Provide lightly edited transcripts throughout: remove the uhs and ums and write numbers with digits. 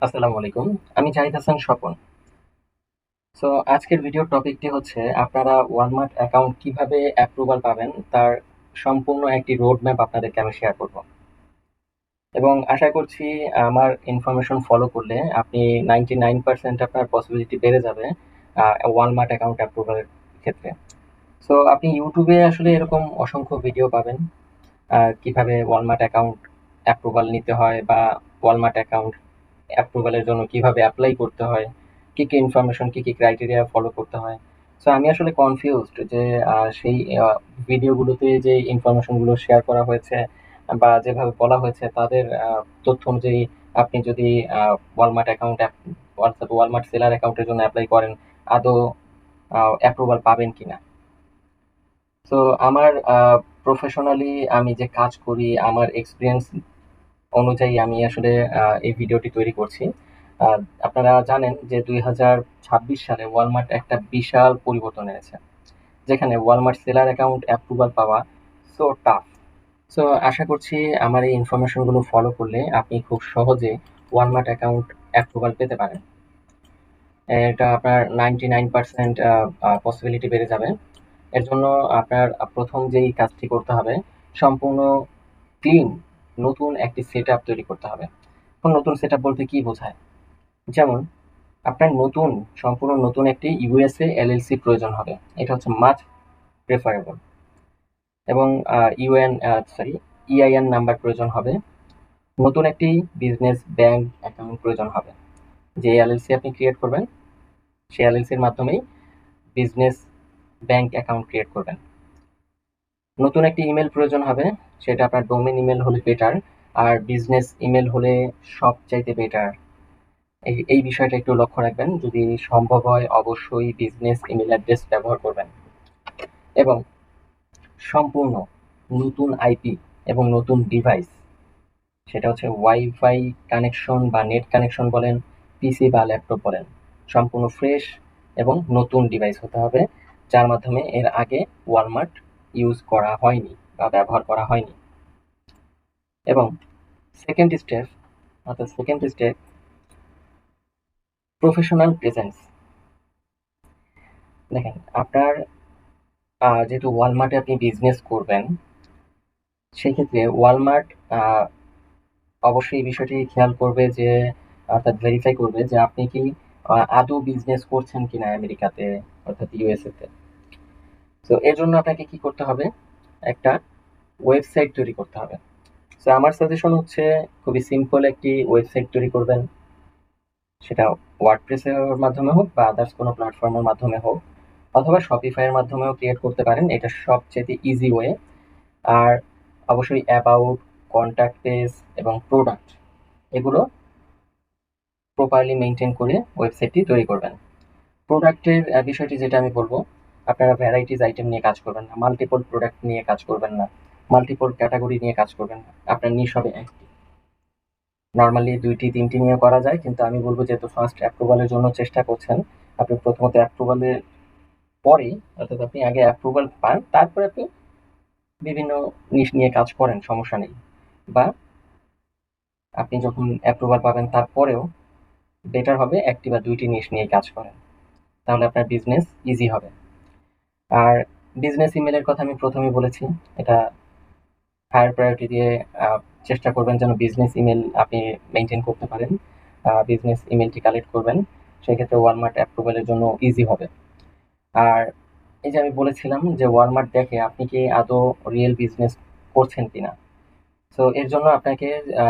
আসসালামু আলাইকুম। আমি জাহিদ হাসান স্বপন। সো আজকের ভিডিওর টপিকটি হচ্ছে আপনারা ওয়ালমার্ট অ্যাকাউন্ট কিভাবে অ্যাপ্রুভাল পাবেন তার সম্পূর্ণ একটি রোড ম্যাপ আপনাদেরকে আমি শেয়ার করব। এবং আশা করছি আমার ইনফরমেশন ফলো করলে আপনি 99% আপনার পসিবিলিটি বেড়ে যাবে ওয়ালমার্ট অ্যাকাউন্ট অ্যাপ্রুভালের ক্ষেত্রে। সো আপনি ইউটিউবে আসলে এরকম অসংখ্য ভিডিও পাবেন কিভাবে ওয়ালমার্ট অ্যাকাউন্ট অ্যাপ্রুভাল নিতে হয় বা ওয়ালমার্ট অ্যাকাউন্ট অ্যাপ্রুভালের জন্য কিভাবে অ্যাপ্লাই করতে হয়, কি কি ইনফরমেশন, কি কি ক্রাইটেরিয়া ফলো করতে হয়। সো আমি আসলে কনফিউজড যে সেই ভিডিওগুলোতে যে ইনফরমেশনগুলো শেয়ার করা হয়েছে বা যেভাবে বলা হয়েছে তাদের তথ্য অনুযায়ী আপনি যদি ওয়ালমার্ট অ্যাকাউন্ট অর্থাৎ ওয়ালমার্ট সেলার অ্যাকাউন্টের জন্য অ্যাপ্লাই করেন আদৌ অ্যাপ্রুভাল পাবেন কিনা। সো আমার প্রফেশনালি আমি যে কাজ করি আমার এক্সপিরিয়েন্স অনুযায়ী আমি আসলে এই ভিডিওটি তৈরি করছি। আহ, আপনারা জানেন যে 2026 সালে ওয়ালমার্ট একটা বিশাল পরিবর্তন এনেছে, যেখানে ওয়ালমার্ট সেলার অ্যাকাউন্ট অ্যাপ্রুভাল পাওয়া সো টাফ। সো আশা করছি আমার এই ইনফরমেশনগুলো ফলো করলে আপনি খুব সহজে ওয়ালমার্ট অ্যাকাউন্ট অ্যাপ্রুভাল পেতে পারেন। এটা আপনার 99% পসিবিলিটি বেড়ে যাবে। এর জন্য আপনার প্রথম যেই কাজটি করতে হবে, সম্পূর্ণ ক্লিন নতুন একটি সেট আপ তৈরি করতে হবে। এখন নতুন সেট আপ বলতে কি বোঝায়? যেমন আপনার সম্পূর্ণ নতুন একটি ইউএসএ এলএলসি প্রয়োজন হবে। এটা হচ্ছে মাচ প্রেফারেবল। এবং ইউএন সরি ইআইএন নাম্বার প্রয়োজন হবে। নতুন একটি বিজনেস ব্যাংক অ্যাকাউন্ট প্রয়োজন হবে। যে এলএলসি আপনি ক্রিয়েট করবেন সেই এলএলসির মাধ্যমেই বিজনেস ব্যাংক অ্যাকাউন্ট ক্রিয়েট করবেন। নতুন একটি ইমেল প্রয়োজন হবে, সেটা আপনার ডোমেন ইমেল হলে বেটার, আর বিজনেস ইমেল হলে সবচাইতে বেটার। এই বিষয়টা একটু লক্ষ্য রাখবেন, যদি সম্ভব হয় অবশ্যই বিজনেস ইমেল অ্যাড্রেস ব্যবহার করবেন। এবং সম্পূর্ণ নতুন আইপি এবং নতুন ডিভাইস, সেটা হচ্ছে ওয়াইফাই কানেকশন বা নেট কানেকশন বলেন, পিসি বা ল্যাপটপ বলেন, সম্পূর্ণ ফ্রেশ এবং নতুন ডিভাইস হতে হবে, যার মাধ্যমে এর আগে ওয়ালমার্ট ইউজ করা হয়নি বা ব্যবহার করা হয়নি। এবং second step second step professional presence. দেখেন আপনার যেহেতু ওয়ালমার্টে আপনি বিজনেস করবেন, সেক্ষেত্রে ওয়ালমার্ট অবশ্যই এই বিষয়টি খেয়াল করবে যে অর্থাৎ ভেরিফাই করবে যে আপনি কি আদৌ বিজনেস করছেন কিনা আমেরিকাতে অর্থাৎ ইউএসএ তে। তো এর জন্য আপনাকে কি করতে হবে, একটা ওয়েবসাইট তৈরি করতে হবে। তো আমার সাজেশন হচ্ছে খুবই সিম্পল একটি ওয়েবসাইট তৈরি করবেন, সেটা ওয়ার্ডপ্রেসের মাধ্যমে হোক বা আদার্স কোনো প্ল্যাটফর্মের মাধ্যমে হোক, অথবা শপিফাইয়ের মাধ্যমেও ক্রিয়েট করতে পারেন, এটা সবচেয়ে ইজি ওয়ে। আর অবশ্যই অ্যাবাউট, কন্ট্যাক্ট পেজ এবং প্রোডাক্ট, এগুলো প্রপারলি মেনটেন করে ওয়েবসাইটটি তৈরি করবেন। প্রোডাক্টের বিষয়টি যেটা আমি বলবো, আপনারা ভ্যারাইটিস আইটেম নিয়ে কাজ করবেন না, মাল্টিপল প্রোডাক্ট নিয়ে কাজ করবেন না, মাল্টিপল ক্যাটাগরি নিয়ে কাজ করবেন না। আপনার নিশ হবে একটি। নর্মালি দুইটি তিনটি নিয়ে করা যায়, কিন্তু আমি বলবো যেহেতু ফার্স্ট অ্যাপ্রুভালের জন্য চেষ্টা করছেন, আপনি প্রথমত অ্যাপ্রুভালের পরে, অর্থাৎ আপনি আগে অ্যাপ্রুভাল পান তারপরে আপনি বিভিন্ন নিশ নিয়ে কাজ করেন, সমস্যা নেই। বা আপনি যখন অ্যাপ্রুভাল পাবেন তারপরেও বেটার হবে একটি বা দুইটি নিশ নিয়ে কাজ করেন, তাহলে আপনার বিজনেস ইজি হবে। আর বিজনেস ইমেলের কথা আমি প্রথমেই বলেছি, এটা হায়ার প্রায়োরিটি দিয়ে আহ, চেষ্টা করবেন যেন বিজনেস ইমেল আপনি মেনটেন করতে পারেন, বিজনেস ইমেলটি কালেক্ট করবেন, সেক্ষেত্রে ওয়ালমার্ট অ্যাপ্রুভালের জন্য ইজি হবে। আর এই যে আমি বলেছিলাম যে ওয়ালমার্ট দেখে আপনি কি আদৌ রিয়েল বিজনেস করছেন কিনা। সো এর জন্য আপনাকে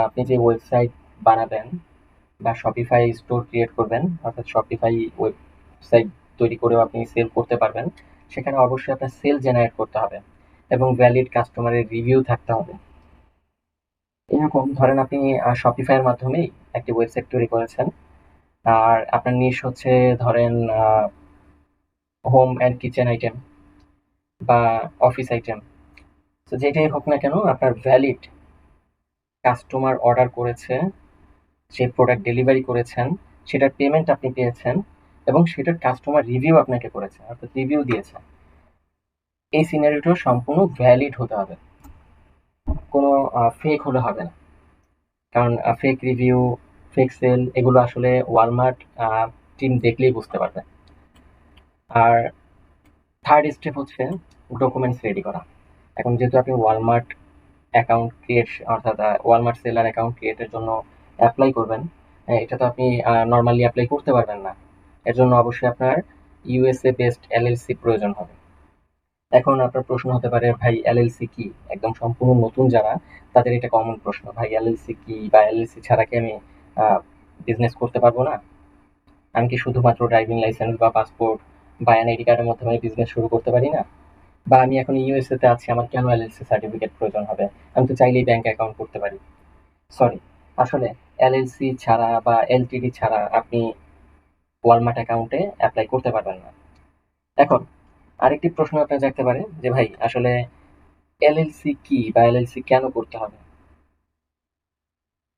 আপনি যে ওয়েবসাইট বানাবেন বা শপিফাই স্টোর ক্রিয়েট করবেন, অর্থাৎ শপিফাই ওয়েবসাইট তৈরি করেও আপনি সেল করতে পারবেন, সেখানে অবশ্যই আপনার সেল জেনারেট করতে হবে এবং ভ্যালিড কাস্টমারের রিভিউ থাকতে হবে। এরকম ধরেন আপনি শপিফাইয়ের মাধ্যমেই একটি ওয়েবসাইট তৈরি করেছেন, আর আপনার নিশ হচ্ছে ধরেন হোম অ্যান্ড কিচেন আইটেম বা অফিস আইটেম। তো যেটাই হোক না কেন, আপনার ভ্যালিড কাস্টমার অর্ডার করেছে, সেই প্রোডাক্ট ডেলিভারি করেছেন, সেটার পেমেন্ট আপনি পেয়েছেন এবং সেটার কাস্টমার রিভিউ আপনাকে করেছে অর্থাৎ রিভিউ দিয়েছে, এই সিনারিওটা সম্পূর্ণ ভ্যালিড হতে হবে, কোনো ফেক হলে হবে না। কারণ ফেক রিভিউ ফেক সেল এগুলো আসলে ওয়ালমার্ট টিম দেখলেই বুঝতে পারবে। আর থার্ড স্টেপ হচ্ছে ডকুমেন্টস রেডি করা। এখন যেহেতু আপনি ওয়ালমার্ট অ্যাকাউন্ট ক্রিয়েট অর্থাৎ ওয়ালমার্ট সেলার অ্যাকাউন্ট ক্রিয়েটের জন্য অ্যাপ্লাই করবেন, এটা তো আপনি নর্মালি অ্যাপ্লাই করতে পারবেন না। এর জন্য অবশ্যই আপনার ইউএসএ বেসড এলএলসি প্রয়োজন হবে। এখন আপনার প্রশ্ন হতে পারে, ভাই এলএলসি কি? একদম সম্পূর্ণ নতুন যারা, তাদের এটা কমন প্রশ্ন, ভাই এলএলসি কি, বা এলএলসি ছাড়া কি আমি বিজনেস করতে পারবো না? আমি কি শুধুমাত্র ড্রাইভিং লাইসেন্স বা পাসপোর্ট বা এনআইডি কার্ডের মাধ্যমে বিজনেস শুরু করতে পারি না? বা আমি এখন ইউএসএ তে আছি, আমার কেন এলএলসি সার্টিফিকেট প্রয়োজন হবে? আমি তো চাইলেই ব্যাংক অ্যাকাউন্ট করতে পারি। সরি, আসলে এলএলসি ছাড়া বা এলটিডি ছাড়া আপনি ওয়ালমার্ট অ্যাকাউন্টে অ্যাপ্লাই করতে পারবেন না। এখন আরেকটি প্রশ্ন আপনার জাগতে পারে যে, ভাই আসলে এলএলসি কি বা এলএলসি কেন করতে হবে?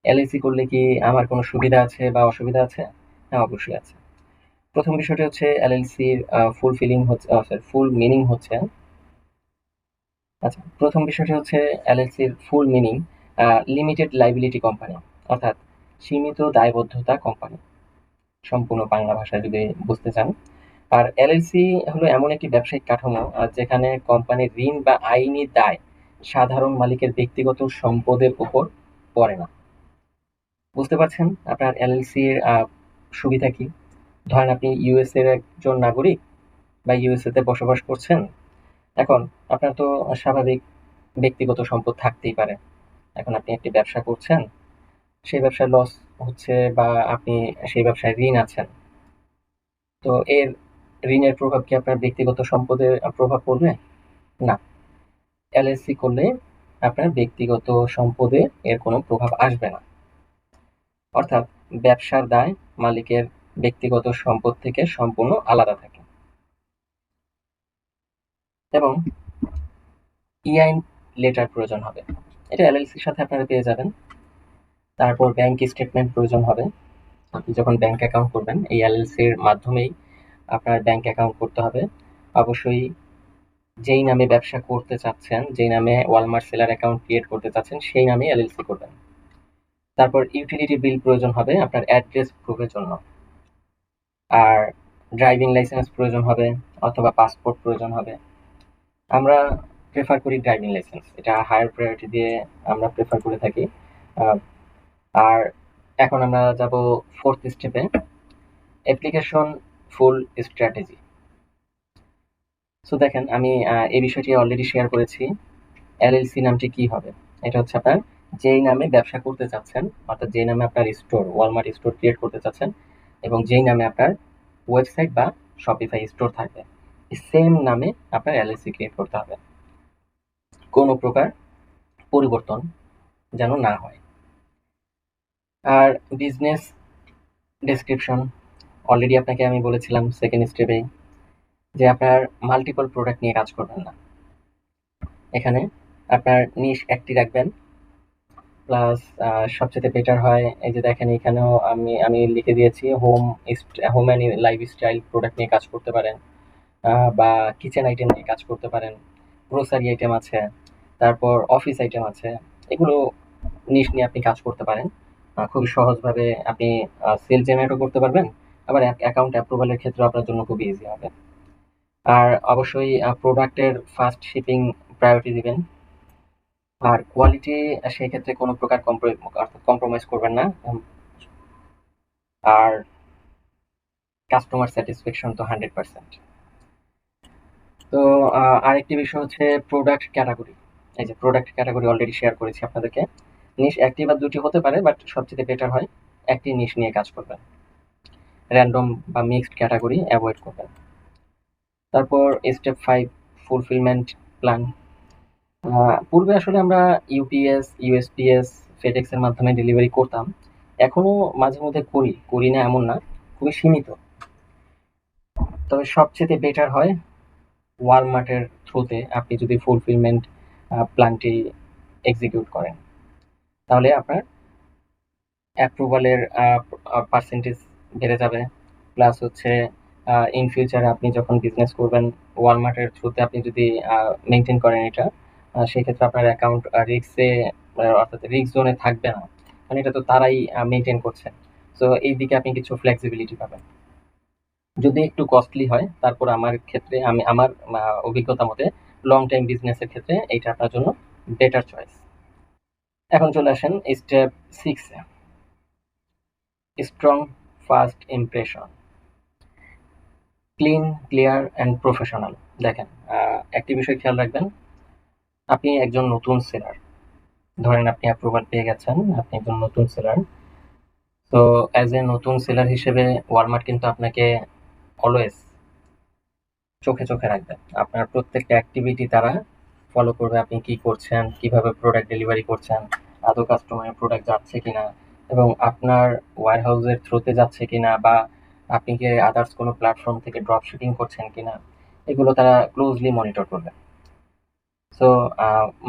এলএলসি করলে কি আমার কোনো সুবিধা আছে বা অসুবিধা আছে? হ্যাঁ, অবশ্যই আছে। প্রথম বিষয়টি হচ্ছে এলএলসির ফুল মিনিং হচ্ছে, আচ্ছা, প্রথম বিষয়টি হচ্ছে এলএলসির full meaning limited liability company, অর্থাৎ সীমিত দায়বদ্ধতা কোম্পানি, সম্পূর্ণ বাংলা ভাষায় যদি বুঝতে চান। আর এলএলসি হলো এমন একটি ব্যবসায়িক কাঠামো যেখানে কোম্পানির ঋণ বা আইনি দায় সাধারণ মালিকের ব্যক্তিগত সম্পদের উপর পড়ে না। বুঝতে পারছেন আপনার এলএলসির সুবিধা কি? ধরেন আপনি ইউএস এর একজন নাগরিক বা ইউএসএ তে বসবাস করছেন। এখন আপনার তো স্বাভাবিক ব্যক্তিগত সম্পদ থাকতেই পারে। এখন আপনি একটি ব্যবসা করছেন, সেই ব্যবসায় লস হচ্ছে বা আপনি সেই ব্যবসায় ঋণ আছেন। তো এর ঋণের প্রভাব কি আপনার ব্যক্তিগত সম্পদে প্রভাব পড়বে? না। এলএলসি করলে আপনার ব্যক্তিগত সম্পদে এর কোনো প্রভাব আসবে না। অর্থাৎ ব্যবসার দায় মালিকের ব্যক্তিগত সম্পদ থেকে সম্পূর্ণ আলাদা থাকে। এবং ইআইন লেটার প্রয়োজন হবে। এটা এলএলসির সাথে আপনারা পেয়ে যাবেন। তারপর ব্যাংক স্টেটমেন্ট প্রয়োজন হবে। আপনি যখন ব্যাংক অ্যাকাউন্ট করবেন, এই এলএলসির মাধ্যমেই আপনার ব্যাংক অ্যাকাউন্ট করতে হবে। অবশ্যই যেই নামে ব্যবসা করতে চাচ্ছেন, যেই নামে ওয়ালমার্ট সেলার অ্যাকাউন্ট ক্রিয়েট করতে চাচ্ছেন, সেই নামে এলএলসি করবেন। তারপর ইউটিলিটি বিল প্রয়োজন হবে আপনার অ্যাড্রেস প্রুফের জন্য। আর ড্রাইভিং লাইসেন্স প্রয়োজন হবে অথবা পাসপোর্ট প্রয়োজন হবে। আমরা প্রেফার করি ড্রাইভিং লাইসেন্স, এটা হায়ার প্রায়োরিটি দিয়ে আমরা প্রেফার করে থাকি। আহ, আর এখন আমরা যাব ফোর্থ স্টেপে, অ্যাপ্লিকেশন ফুল স্ট্র্যাটেজি। সো দেখেন, আমি এই বিষয়টি অলরেডি শেয়ার করেছি। এলএলসি নামটি কি হবে? এটা হচ্ছে আপনার যেই নামে ব্যবসা করতে চাচ্ছেন, অর্থাৎ যেই নামে আপনার স্টোর ওয়ালমার্ট স্টোর ক্রিয়েট করতে চাচ্ছেন এবং যেই নামে আপনার ওয়েবসাইট বা শপিফাই স্টোর থাকবে, এই সেম নামে আপনার এলএলসি ক্রিয়েট করতে হবে। কোনো প্রকার পরিবর্তন যেন না হয়। আর বিজনেস ডেসক্রিপশন, অলরেডি আপনাকে আমি বলেছিলাম সেকেন্ড স্টেপে যে আপনার মাল্টিপল প্রোডাক্ট নিয়ে কাজ করবেন না। এখানে আপনার নিশ একটি রাখবেন। প্লাস সবচেয়ে বেটার হয়, এই যে দেখেন এখানেও আমি আমি লিখে দিয়েছি হোম অ্যান্ড লাইফস্টাইল প্রোডাক্ট নিয়ে কাজ করতে পারেন, বা কিচেন আইটেম নিয়ে কাজ করতে পারেন, গ্রোসারি আইটেম আছে, তারপর অফিস আইটেম আছে। এগুলো নিশ নিয়ে আপনি কাজ করতে পারেন। খুবই সহজভাবে আপনি সেল জেনারেটও করতে পারবেন, আবার অ্যাকাউন্ট অ্যাপ্রুভালের ক্ষেত্রে আপনার জন্য খুবই ইজি হবে। আর অবশ্যই প্রোডাক্টের ফাস্ট শিপিং প্রায়োরিটি দিবেন। আর কোয়ালিটি, সেই ক্ষেত্রে কোনো প্রকার কম্প্রোমাইজ করবেন না। আর কাস্টমার স্যাটিসফ্যাকশন তো 100%। তো আরেকটি বিষয় হচ্ছে প্রোডাক্ট ক্যাটাগরি। এই যে প্রোডাক্ট ক্যাটাগরি অলরেডি শেয়ার করেছি আপনাদেরকে। নিশ একটি বা দুটি হতে পারে, বাট সবচেয়ে বেটার হয় একটি নিশ নিয়ে কাজ করবেন। র্যান্ডম বা মিক্সড ক্যাটাগরি অ্যাভয়েড করবেন। তারপর স্টেপ 5, ফুলফিলমেন্ট প্ল্যান। পূর্বে আসলে আমরা ইউপিএস, ইউএসপিএস, ফেডেক্স এর মাধ্যমে ডেলিভারি করতাম। এখনো মাঝে মধ্যে করি না এমন না, খুবই সীমিত। তবে সবচেয়ে বেটার হয় ওয়ালমার্টের থ্রুতে আপনি যদি ফুলফিলমেন্ট প্ল্যানটি এক্সিকিউট করেন, তাহলে আপনার অ্যাপ্রুভালের পার্সেন্টেজ বেড়ে যাবে। প্লাস হচ্ছে ইন ফিউচারে আপনি যখন বিজনেস করবেন ওয়ালমার্টের থ্রুতে, আপনি যদি মেনটেন করেন এটা, সেক্ষেত্রে আপনার অ্যাকাউন্ট রিক্সে, অর্থাৎ রিক্স জোনে থাকবে না। এখন এটা তো তারাই মেনটেন করছে। সো এই দিকে আপনি কিছু ফ্লেক্সিবিলিটি পাবেন। যদি একটু কস্টলি হয়, তারপর আমার ক্ষেত্রে আমি আমার অভিজ্ঞতা মতে লং টাইম বিজনেসের ক্ষেত্রে এইটা আপনার জন্য বেটার চয়েস। এখন চলে আসেন step 6 A, strong first impression, clean, clear and professional. দেখেন, একটি বিষয় খেয়াল রাখবেন, আপনি একজন নতুন সেলার, ধরেন আপনি অ্যাপ্রুভাল পেয়ে গেছেন, আপনি একজন নতুন সেলার। তো অ্যাজ এ নতুন সেলার হিসেবে ওয়ালমার্ট কিন্তু আপনাকে অলওয়েজ চোখে চোখে রাখবে। আপনার প্রত্যেকটা অ্যাক্টিভিটি তারা ফলো করবে, আপনি কি করছেন, কিভাবে প্রোডাক্ট ডেলিভারি করছেন, আদৌ কাস্টমারের প্রোডাক্ট যাচ্ছে কিনা, এবং আপনার ওয়্যার হাউসের থ্রুতে যাচ্ছে কিনা, বা আপনি কি আদার্স কোনো প্ল্যাটফর্ম থেকে ড্রপ শিপিং করছেন কিনা, এগুলো তারা ক্লোজলি মনিটর করবে। সো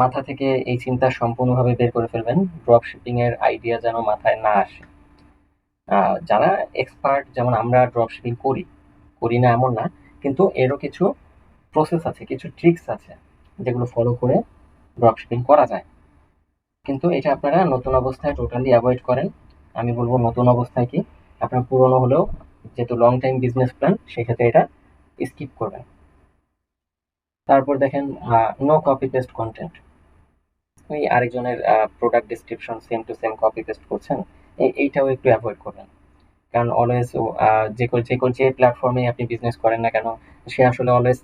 মাথা থেকে এই চিন্তা সম্পূর্ণভাবে বের করে ফেলবেন, ড্রপ শিপিং এর আইডিয়া যেন মাথায় না আসে। যারা এক্সপার্ট, যেমন আমরা ড্রপ শিপিং করি, করি না এমন না, কিন্তু এরও কিছু প্রসেস আছে, কিছু ট্রিক্স আছে যেগুলো ফলো করে ড্রপ শিপিং করা যায়। কিন্তু এটা আপনারা নতুন অবস্থায় টোটালি অ্যাভয়েড করেন। আমি বলবো নতুন অবস্থায় কি, আপনার পুরনো হলেও যেহেতু লং টাইম বিজনেস প্ল্যান, সেক্ষেত্রে এটা স্কিপ করবেন। তারপর দেখেন, নো কপি পেস্ট কন্টেন্ট। ওই আরেকজনের product description same to same copy paste করছেন, এইটাও একটু অ্যাভয়েড করবেন। কারণ অলওয়েজ যে প্ল্যাটফর্মে আপনি বিজনেস করেন না কেন, সে আসলে অলওয়েজ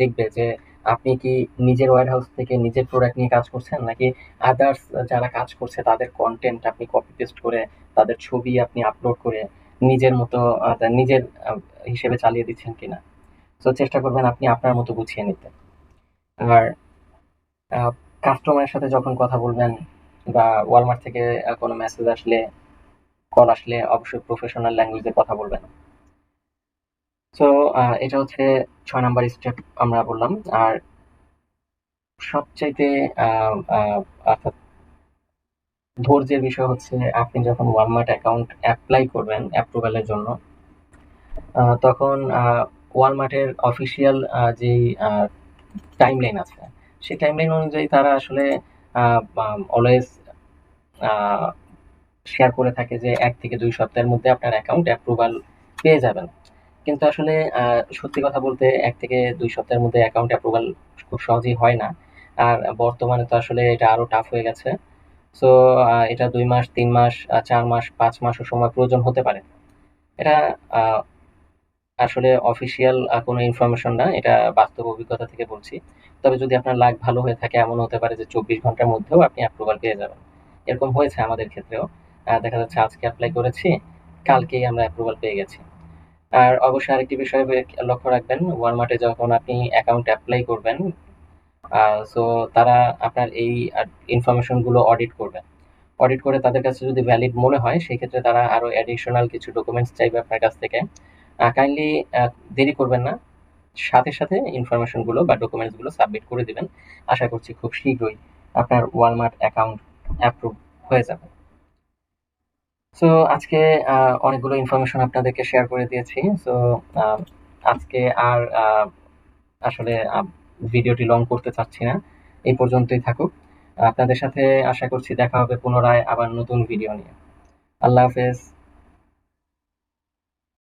দেখবে যে আপনি কি নিজের ওয়্যার হাউস থেকে নিজের প্রোডাক্ট নিয়ে কাজ করছেন, নাকি আদার্স যারা কাজ করছে তাদের কন্টেন্ট আপনি কপি পেস্ট করে, তাদের ছবি আপনি আপলোড করে নিজের মতো নিজের হিসেবে চালিয়ে দিচ্ছেন কিনা। তো চেষ্টা করবেন আপনি আপনার মতো গুছিয়ে নিতে। আর কাস্টমারের সাথে যখন কথা বলবেন, বা ওয়ালমার্ট থেকে কোনো মেসেজ আসলে, কল আসলে, অবশ্যই প্রফেশনাল ল্যাঙ্গুয়েজে কথা বলবেন। সো এটা হচ্ছে ৬ নাম্বার স্টেপ আমরা বললাম। আর সবচাইতে অর্থাৎ ধৈর্যের বিষয় হচ্ছে, আপনি যখন ওয়ালমার্ট অ্যাকাউন্ট অ্যাপ্লাই করবেন অ্যাপ্রুভালের জন্য, তখন ওয়ালমার্টের অফিসিয়াল যেই টাইমলাইন আছে, সেই টাইমলাইন অনুযায়ী তারা আসলে অলওয়েজ শেয়ার করে থাকে যে ১ থেকে ২ সপ্তাহের মধ্যে আপনার অ্যাকাউন্ট অ্যাপ্রুভাল পেয়ে যাবেন। কিন্তু আসলে সত্যি কথা বলতে ১ থেকে ২ সপ্তাহের মধ্যে অ্যাকাউন্ট অ্যাপ্রুভাল খুব সহজেই হয় না। আর বর্তমানে তো আসলে এটা আরো টাফ হয়ে গেছে। সো এটা ২ মাস, ৩ মাস, ৪ মাস, ৫ মাসও সময় প্রয়োজন হতে পারে। এটা আ আসলে অফিসিয়াল কোনো ইনফরমেশন না। এটা বাস্তব অভিজ্ঞতা থেকে বলছি। তবে যদি আপনার লাক ভালো হয়ে থাকে, এমন হতে পারে যে ২৪ ঘন্টার মধ্যেও আপনি অ্যাপ্রুভাল পেয়ে যাবেন। এরকম হয়েছে আমাদের ক্ষেত্রেও। দেখা যাচ্ছে আজকে এপ্লাই করেছি, কালকেই আমরা অ্যাপ্রুভাল পেয়ে গেছি। আর অবশ্যই আরেকটি বিষয় লক্ষ্য রাখবেন, ওয়ালমার্টে যখন আপনি অ্যাকাউন্ট এপ্লাই করবেন, সো তারা আপনার এই ইনফরমেশন গুলো অডিট করবে। অডিট করে তাদের কাছে যদি ভ্যালিড মনে হয়, সেক্ষেত্রে তারা আরো অ্যাডিশনাল কিছু ডকুমেন্টস চাইবে আপনার কাছ থেকে। কাইন্ডলি দেরি করবেন না, সাথে সাথে ইনফরমেশন গুলো বা ডকুমেন্টস গুলো সাবমিট করে দিবেন। আশা করছি খুব শীঘ্রই আপনার ওয়ালমার্ট অ্যাকাউন্ট অ্যাপ্রুভ হয়ে যাবে। সো আজকে অনেকগুলো ইনফরমেশন আপনাদেরকে শেয়ার করে দিয়েছি। সো আজকে আর আসলে ভিডিওটি লং করতে চাচ্ছি না, এই পর্যন্তই থাকুক। আপনাদের সাথে আশা করছি দেখা হবে পুনরায় আবার নতুন ভিডিও নিয়ে। আল্লাহ হাফেজ।